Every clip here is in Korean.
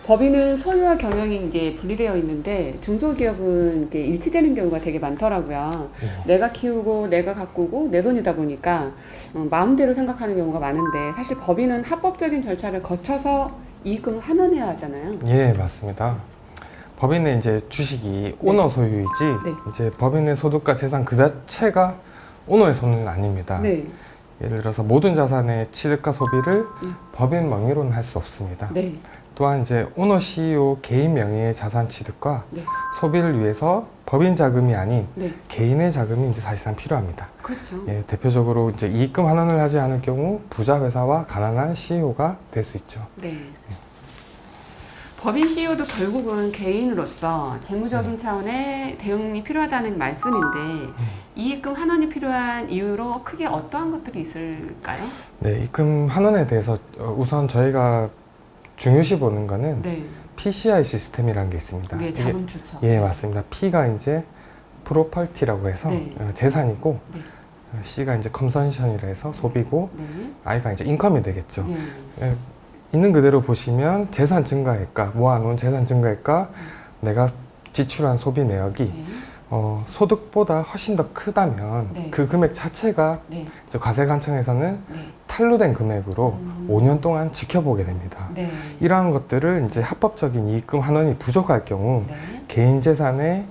법인은 소유와 경영이 이제 분리되어 있는데 중소기업은 이게 일치되는 경우가 되게 많더라고요. 내가 키우고 내가 가꾸고 내 돈이다 보니까 마음대로 생각하는 경우가 많은데 사실 법인은 합법적인 절차를 거쳐서 이익금을 환원해야 하잖아요. 예, 맞습니다. 법인의 이제 주식이 오너 소유이지 네. 이제 법인의 소득과 재산 그 자체가 오너의 손은 아닙니다. 네. 예를 들어서 모든 자산의 취득과 소비를 법인 명의로는 할 수 없습니다. 네. 또한 이제 오너 CEO 개인 명의의 자산 취득과 네. 소비를 위해서 법인 자금이 아닌 네. 개인의 자금이 이제 사실상 필요합니다. 그렇죠. 예, 대표적으로 이제 이익금 환원을 하지 않을 경우 부자 회사와 가난한 CEO가 될 수 있죠. 네. 법인 CEO도 결국은 개인으로서 재무적인 차원의 대응이 필요하다는 말씀인데 이익금 환원이 필요한 이유로 크게 어떠한 것들이 있을까요? 네, 입금 환원에 대해서 우선 저희가 중요시 보는 거는 네. PCI 시스템이라는 게 있습니다. 네, 자금 출처. 예, 맞습니다. P가 이제 프로퍼티라고 해서 네. 재산이고 네. C가 이제 컨섬션이라 해서 소비고 네. I가 이제 인컴이 되겠죠. 네. 예, 있는 그대로 보시면 재산 증가액과 모아놓은 재산 증가액과 내가 지출한 소비 내역이 네. 소득보다 훨씬 더 크다면 네. 그 금액 자체가 네. 이제 과세관청에서는 네. 탄로된 금액으로 5년 동안 지켜보게 됩니다. 네. 이러한 것들을 이제 합법적인 이익금 환원이 부족할 경우 네. 개인 재산의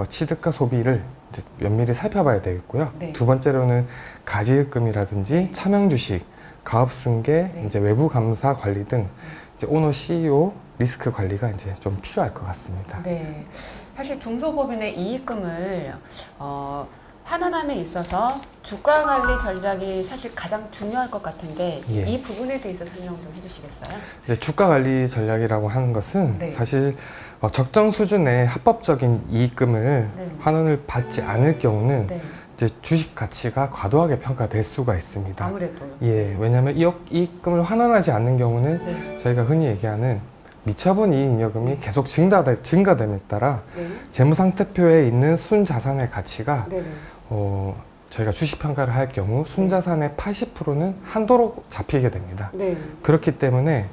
취득과 소비를 이제 면밀히 살펴봐야 되겠고요. 네. 두 번째로는 가지익금이라든지 차명주식, 가업승계, 네. 이제 외부 감사 관리 등 이제 오너 CEO 리스크 관리가 이제 좀 필요할 것 같습니다. 네. 사실 중소법인의 이익금을 환원함에 있어서 주가 관리 전략이 사실 가장 중요할 것 같은데 예. 이 부분에 대해서 설명 좀 해주시겠어요? 이제 주가 관리 전략이라고 하는 것은 네. 사실 적정 수준의 합법적인 이익금을 네. 환원을 받지 않을 경우는 네. 이제 주식 가치가 과도하게 평가될 수가 있습니다. 아무래도. 예, 왜냐하면 이익금을 환원하지 않는 경우는 네. 저희가 흔히 얘기하는 미처분 이익여금이 계속 증가됨에 따라 네. 재무상태표에 있는 순자산의 가치가 네. 저희가 주식 평가를 할 경우 순자산의 80%는 한도로 잡히게 됩니다. 네. 그렇기 때문에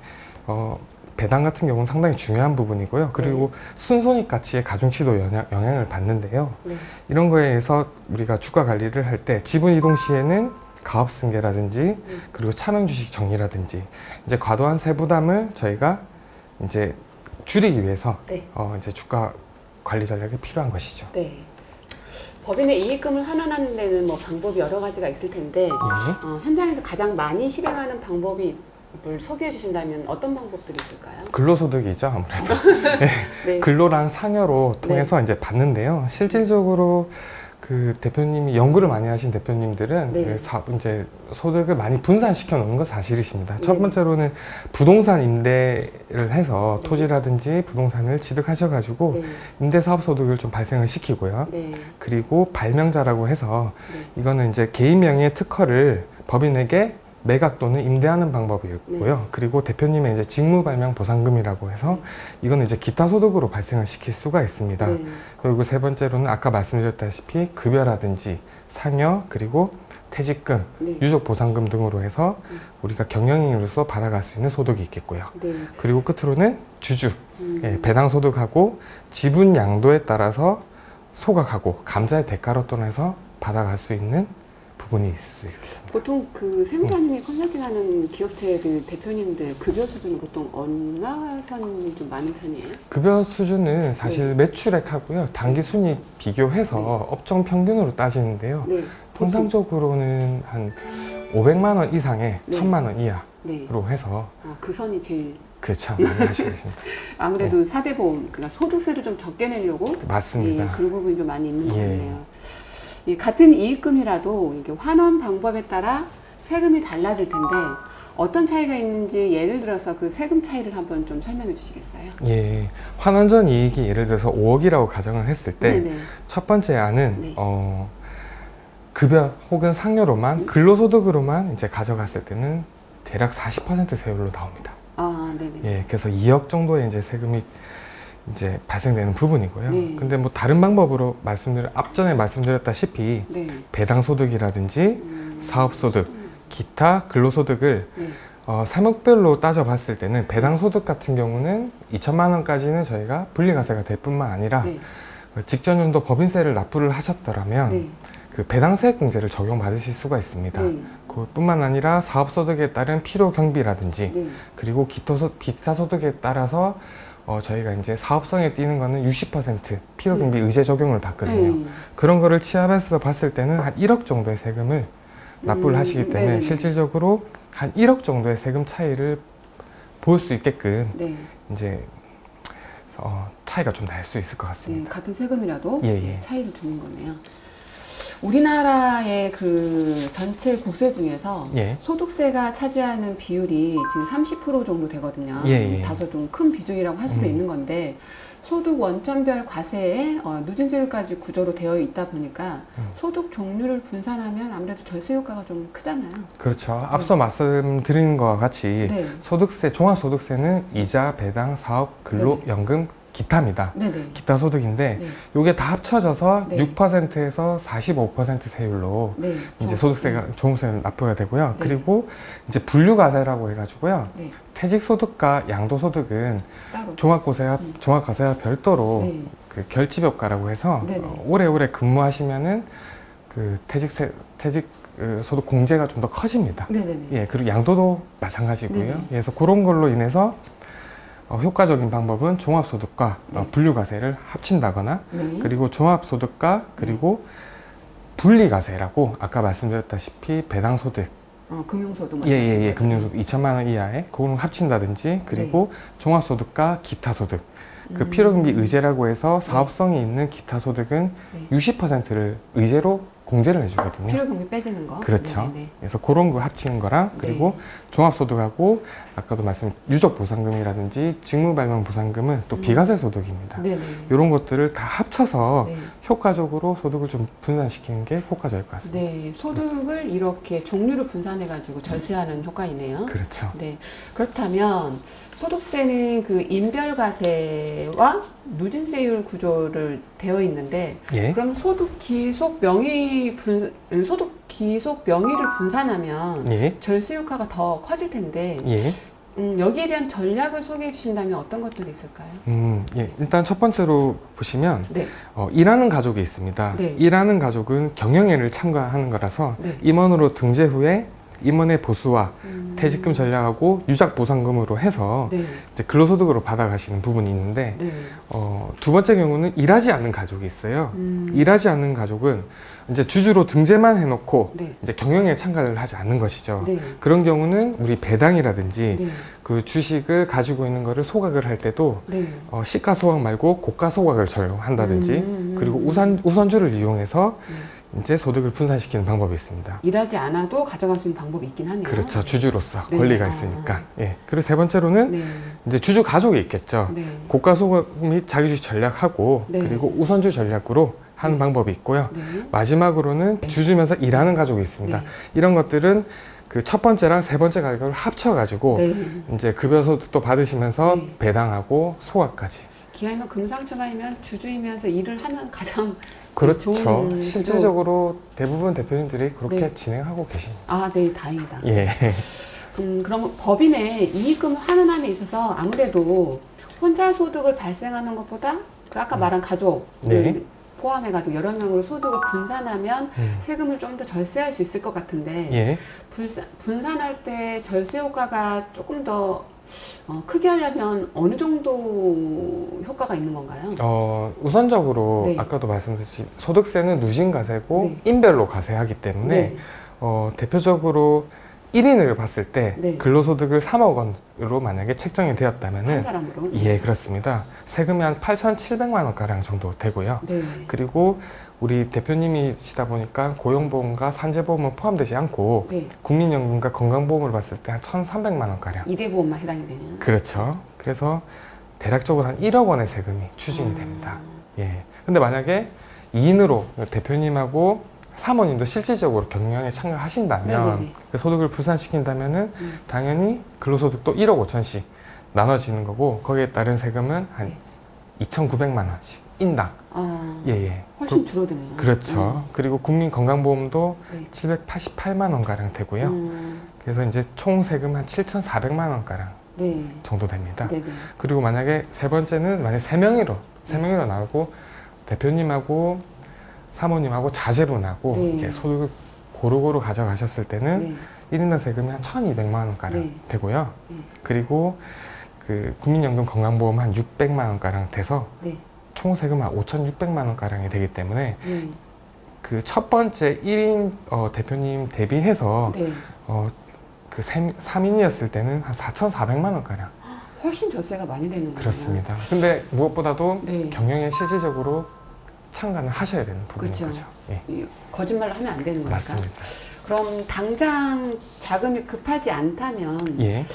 배당 같은 경우는 상당히 중요한 부분이고요. 그리고 순손익 가치의 가중치도 영향을 받는데요. 네. 이런 거에 의해서 우리가 주가 관리를 할 때 지분 이동 시에는 가업승계라든지 그리고 차명주식 정리라든지 이제 과도한 세부담을 저희가 이제 줄이기 위해서 네. 이제 주가 관리 전략이 필요한 것이죠. 네. 법인의 이익금을 환원하는 데는 뭐 방법이 여러 가지가 있을 텐데 예. 현장에서 가장 많이 실행하는 방법을 소개해 주신다면 어떤 방법들이 있을까요? 근로소득이죠, 아무래도. 네. 근로랑 상여로 통해서 이제 받는데요. 실질적으로 그 대표님이 연구를 많이 하신 대표님들은 네. 이제 소득을 많이 분산시켜 놓는 건 사실이십니다. 네. 첫 번째로는 부동산 임대를 해서 토지라든지 부동산을 취득하셔가지고 네. 임대사업소득을 좀 발생을 시키고요. 네. 그리고 발명자라고 해서 네. 이거는 이제 개인 명의의 특허를 법인에게 매각 또는 임대하는 방법이 있고요. 네. 그리고 대표님의 이제 직무발명 보상금이라고 해서 이거는 이제 기타 소득으로 발생을 시킬 수가 있습니다. 네. 그리고 세 번째로는 아까 말씀드렸다시피 급여라든지 상여 그리고 퇴직금, 네. 유족 보상금 등으로 해서 우리가 경영인으로서 받아갈 수 있는 소득이 있겠고요. 네. 그리고 끝으로는 주주, 예, 배당 소득하고 지분 양도에 따라서 소각하고 감자의 대가로 또해서 받아갈 수 있는 부분이 있을 수 있습니다. 보통 그 세무사님이 컨설팅하는 기업체들 대표님들 급여 수준은 보통 얼마 선이 좀 많은 편이에요? 급여 수준은 사실 매출액하고요 단기 순이익 비교해서 업종 평균으로 따지는데요. 네. 통상적으로는 한 500만 원 이상에 네. 1000만 원 이하로 네. 해서 그 선이 제일 그쵸 많이 하시고 계십니다. 아무래도 사대보험 그러니까 소득세를 좀 적게 내려고 맞습니다. 그 부분이 좀 많이 있는 것 예. 같네요. 이 같은 이익금이라도 이게 환원 방법에 따라 세금이 달라질 텐데 어떤 차이가 있는지 예를 들어서 그 세금 차이를 한번 좀 설명해 주시겠어요? 예, 환원전 이익이 예를 들어서 5억이라고 가정을 했을 때 첫 번째 안은 네. 급여 혹은 상여로만 근로소득으로만 이제 가져갔을 때는 대략 40% 세율로 나옵니다. 아, 네네. 예, 그래서 2억 정도의 이제 세금이 이제 발생되는 부분이고요. 네. 근데 뭐 다른 방법으로 앞전에 말씀드렸다시피 네. 배당 소득이라든지 사업 소득, 기타 근로 소득을 세목별로 따져봤을 때는 배당 소득 같은 경우는 2천만 원까지는 저희가 분리과세가 될 뿐만 아니라 네. 직전 연도 법인세를 납부를 하셨더라면 네. 그 배당세액 공제를 적용받으실 수가 있습니다. 네. 그뿐만 아니라 사업소득에 따른 필요경비라든지 네. 그리고 기타 소득에 따라서 저희가 이제 사업성에 띄는 거는 60% 필요경비 의제 적용을 받거든요. 네. 그런 거를 취합해서 봤을 때는 한 1억 정도의 세금을 납부를 하시기 때문에 네네. 실질적으로 한 1억 정도의 세금 차이를 볼 수 있게끔 네. 이제 차이가 좀 날 수 있을 것 네. 같습니다. 같은 세금이라도 예. 차이를 주는 거네요. 우리나라의 그 전체 국세 중에서 예. 소득세가 차지하는 비율이 지금 30% 정도 되거든요. 예. 다소 좀 큰 비중이라고 할 수도 있는 건데 소득 원점별 과세에 누진세율까지 구조로 되어 있다 보니까 소득 종류를 분산하면 아무래도 절세 효과가 좀 크잖아요. 그렇죠. 앞서 말씀드린 것과 같이 네. 소득세, 종합소득세는 이자, 배당, 사업, 근로, 네네. 연금, 기타입니다. 네네. 기타 소득인데 네. 이게 다 합쳐져서 네. 6%에서 45% 세율로 네. 이제 소득세가 종합세는 납부가 되고요. 네. 그리고 이제 분류과세라고 해가지고요. 네. 퇴직소득과 양도소득은 따로. 종합과세와 별도로 네. 그 결집효과라고 해서 네네. 오래오래 근무하시면은 그 퇴직 소득 공제가 좀 더 커집니다. 네네네. 예, 그리고 양도도 마찬가지고요. 네네. 그래서 그런 걸로 인해서 효과적인 방법은 종합소득과 네. 분류과세를 합친다거나 네. 그리고 종합소득과 그리고 분리과세라고 아까 말씀드렸다시피 배당소득 금융소득 예, 금융소득 2천만 원 이하에 그거는 합친다든지 그리고 종합소득과 기타소득 그 필요경비 의제라고 해서 사업성이 있는 기타소득은 네. 60%를 의제로 공제를 해주거든요. 필요경비 빼지는 거. 그렇죠. 네네. 그래서 그런 거 합치는 거랑 그리고 종합소득하고 아까도 유족보상금이라든지 직무발명보상금은 또 비과세 소득입니다. 네네. 이런 것들을 다 합쳐서 네. 효과적으로 소득을 좀 분산시키는 게 효과적일 것 같습니다. 네, 소득을 이렇게 종류를 분산해가지고 절세하는 효과이네요. 그렇죠. 네, 그렇다면 소득세는 그 인별과세와 누진세율 구조를 되어 있는데, 예. 그럼 소득 기속 명의를 분산하면 예. 절세 효과가 더 커질 텐데, 예. 여기에 대한 전략을 소개해 주신다면 어떤 것들이 있을까요? 예. 일단 첫 번째로 보시면 네, 일하는 가족이 있습니다. 네. 일하는 가족은 경영회를 참가하는 거라서 네. 임원으로 등재 후에 임원의 보수와 퇴직금 전략하고 유작보상금으로 해서 네, 이제 근로소득으로 받아가시는 부분이 있는데 네, 두 번째 경우는 일하지 않는 가족이 있어요. 일하지 않는 가족은 이제 주주로 등재만 해놓고 네, 이제 경영에 참가를 하지 않는 것이죠. 네, 그런 경우는 우리 배당이라든지 네, 그 주식을 가지고 있는 거를 소각을 할 때도 네. 시가소각 말고 고가소각을 적용한다든지 그리고 우선주를 이용해서 이제 소득을 분산시키는 방법이 있습니다. 일하지 않아도 가져갈 수 있는 방법이 있긴 하네요. 그렇죠. 주주로서 네. 권리가 있으니까. 예. 그리고 세 번째로는 네, 이제 주주 가족이 있겠죠. 네, 고가소각 및 자기주식 전략하고 네. 그리고 우선주 전략으로 하는 네. 방법이 있고요. 네. 마지막으로는 주주면서 일하는 가족이 있습니다. 네. 이런 것들은 그 첫 번째랑 세 번째 가격을 합쳐가지고 네. 이제 급여소득도 받으시면서 네. 배당하고 소각까지. 기왕이면 금상첨화이면 주주이면서 일을 하면 가장 그렇죠. 좋은 실질적으로 대부분 대표님들이 그렇게 네. 진행하고 계십니다. 아, 네, 다행이다. 예. 그럼 법인의 이익금 환원함에 있어서 아무래도 혼자 소득을 발생하는 것보다 그 아까 말한 가족을 네. 포함해가지고 여러 명으로 소득을 분산하면 세금을 좀 더 절세할 수 있을 것 같은데 예. 분산할 때 절세 효과가 조금 더 크게 하려면 어느 정도 효과가 있는 건가요? 우선적으로 네. 아까도 말씀드렸듯이 소득세는 누진과세고 네. 인별로 과세하기 때문에 네. 대표적으로 1인을 봤을 때 네. 근로소득을 3억 원으로 만약에 책정이 한 되었다면은 사람으로? 예, 그렇습니다. 세금이 한 8,700만 원가량 정도 되고요. 네. 그리고 우리 대표님이시다 보니까 고용보험과 산재보험은 포함되지 않고 네. 국민연금과 건강보험을 봤을 때 한 1,300만 원가량. 2대 보험만 해당이 되네요. 그렇죠. 그래서 대략적으로 한 1억 원의 세금이 추징이 됩니다. 예. 근데 만약에 2인으로 대표님하고 사모님도 실질적으로 경영에 참가하신다면 네네네. 그 소득을 분산시킨다면은 당연히 근로소득도 1억 5천씩 나눠지는 거고 거기에 따른 세금은 한 네. 2,900만 원씩 인당. 아, 예. 훨씬 줄어드네요. 그렇죠. 그리고 국민건강보험도 네. 788만 원 가량 되고요. 그래서 이제 총 세금 한 7,400만 원 가량 네. 정도 됩니다. 네네. 그리고 만약에 세 번째는 만약 세 명이로 나오고 대표님하고 사모님하고 자제분하고 네. 이렇게 소득을 고루고루 가져가셨을 때는 네. 1인당 세금이 한 1,200만 원 가량 네. 되고요. 네. 그리고 그 국민연금 건강보험 한 600만 원 가량 돼서 네. 총 세금 한 5,600만 원 가량이 되기 때문에 네. 그 첫 번째 1인 대표님 대비해서 네. 그 3인이었을 때는 한 4,400만 원 가량. 훨씬 젖세가 많이 되는 거예요. 그렇습니다. 근데 무엇보다도 네. 경영에 실질적으로 참관을 하셔야 되는 부분인 그렇죠. 거죠. 예. 이 거짓말을 하면 안 되는 거니까. 맞습니다. 그럼 당장 자금이 급하지 않다면 예.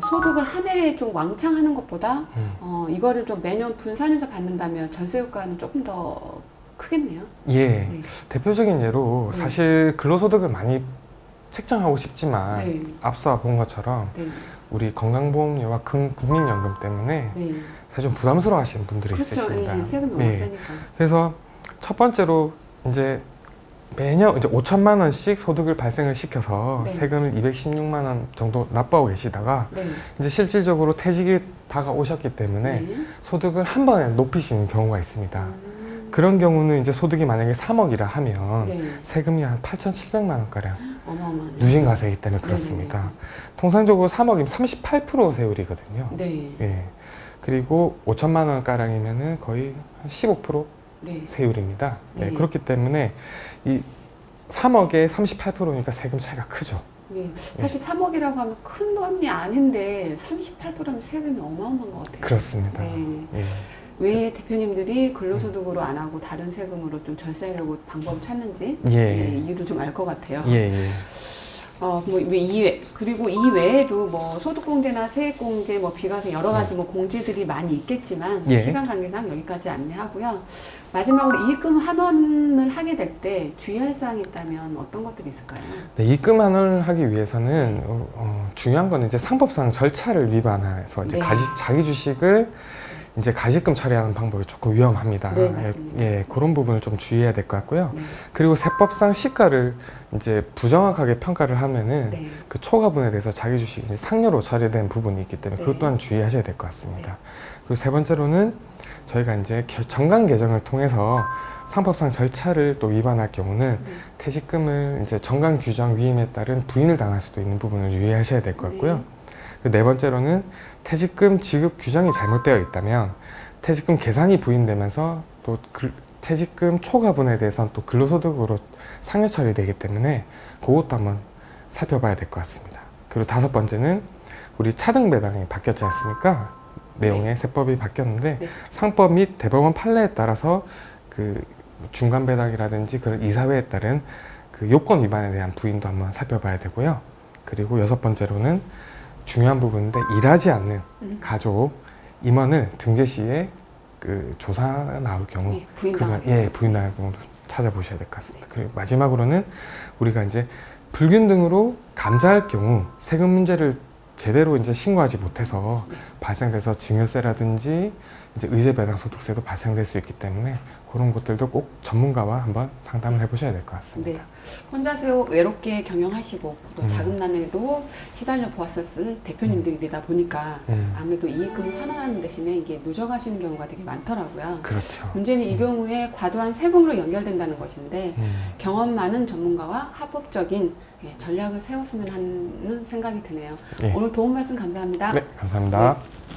소득을 한 해에 좀 왕창 하는 것보다 음. 이거를 좀 매년 분산해서 받는다면 전세 효과는 조금 더 크겠네요. 예. 네. 대표적인 예로 네. 사실 근로소득을 많이 책정하고 싶지만 네. 앞서 본 것처럼 네. 우리 건강보험료와 국민연금 때문에 네. 사실 좀 부담스러워 하시는 분들이 그렇죠. 있으십니다. 예, 세금이 너무 예. 세니까. 그래서 첫 번째로 이제 매년 이제 5천만 원씩 소득을 발생을 시켜서 네. 세금을 216만 원 정도 납부하고 계시다가 네. 이제 실질적으로 퇴직이 다가오셨기 때문에 네. 소득을 한 번에 높이시는 경우가 있습니다. 음. 그런 경우는 이제 소득이 만약에 3억이라 하면 네. 세금이 한 8,700만 원가량 어마어마하네요. 누진 가세이기 때문에 그렇습니다. 통상적으로 3억이면 38% 세율이거든요. 네. 예. 그리고 5천만 원가량이면은 거의 한 15% 네. 세율입니다. 네, 네. 그렇기 때문에 이 3억에 38%니까 세금 차이가 크죠. 네. 사실 3억이라고 하면 큰 돈이 아닌데 38%면 세금이 어마어마한 것 같아요. 그렇습니다. 네. 예. 왜 대표님들이 근로소득으로 안 하고 다른 세금으로 좀 절세하려고 방법을 찾는지 예. 이유를 좀 알 것 같아요. 예. 뭐 이외 그리고 이 외에도 뭐 소득공제나 세액공제, 뭐 비과세 여러 가지 뭐 공제들이 많이 있겠지만 예. 시간 관계상 여기까지 안내하고요. 마지막으로 이익금 환원을 하게 될 때 주의할 사항이 있다면 어떤 것들이 있을까요? 네, 입금 환원을 하기 위해서는 중요한 거는 이제 상법상 절차를 위반해서 이제 네. 자기 주식을 이제 가식금 처리하는 방법이 조금 위험합니다. 네, 맞습니다. 예, 그런 부분을 좀 주의해야 될 것 같고요. 네. 그리고 세법상 시가를 이제 부정확하게 평가를 하면은 네. 그 초과분에 대해서 자기 주식이 이제 상여로 처리된 부분이 있기 때문에 네. 그것 또한 주의하셔야 될 것 같습니다. 네. 그리고 세 번째로는 저희가 이제 정관 개정을 통해서 상법상 절차를 또 위반할 경우는 네. 퇴직금을 이제 정관 규정 위임에 따른 부인을 당할 수도 있는 부분을 유의하셔야 될 것 같고요. 네. 그리고 네 번째로는 퇴직금 지급 규정이 잘못되어 있다면 퇴직금 계산이 부인되면서 또 퇴직금 초과분에 대해서는 또 근로소득으로 상여 처리되기 때문에 그것도 한번 살펴봐야 될 것 같습니다. 그리고 다섯 번째는 우리 차등 배당이 바뀌었지 않습니까? 내용의 세법이 바뀌었는데 네. 상법 및 대법원 판례에 따라서 그 중간 배당이라든지 그런 이사회에 따른 그 요건 위반에 대한 부인도 한번 살펴봐야 되고요. 그리고 여섯 번째로는 중요한 부분인데 일하지 않는 가족 임원을 등재 시에 그 조사가 나올 경우 네, 부인당하겠죠. 예, 부인당할 경우도 찾아보셔야 될 것 같습니다. 그리고 마지막으로는 우리가 이제 불균등으로 감자할 경우 세금 문제를 제대로 이제 신고하지 못해서 발생돼서 증여세라든지 이제 의제배당 소득세도 발생될 수 있기 때문에 그런 것들도 꼭 전문가와 한번 상담을 해보셔야 될 것 같습니다. 네. 혼자서 외롭게 경영하시고 또 자금난에도 시달려 보았었을 대표님들이다 보니까 아무래도 이익금 환원하는 대신에 이게 누적하시는 경우가 되게 많더라고요. 그렇죠. 문제는 이 경우에 과도한 세금으로 연결된다는 것인데 경험 많은 전문가와 합법적인 전략을 세웠으면 하는 생각이 드네요. 예. 오늘 도움 말씀 감사합니다. 네, 감사합니다. 네.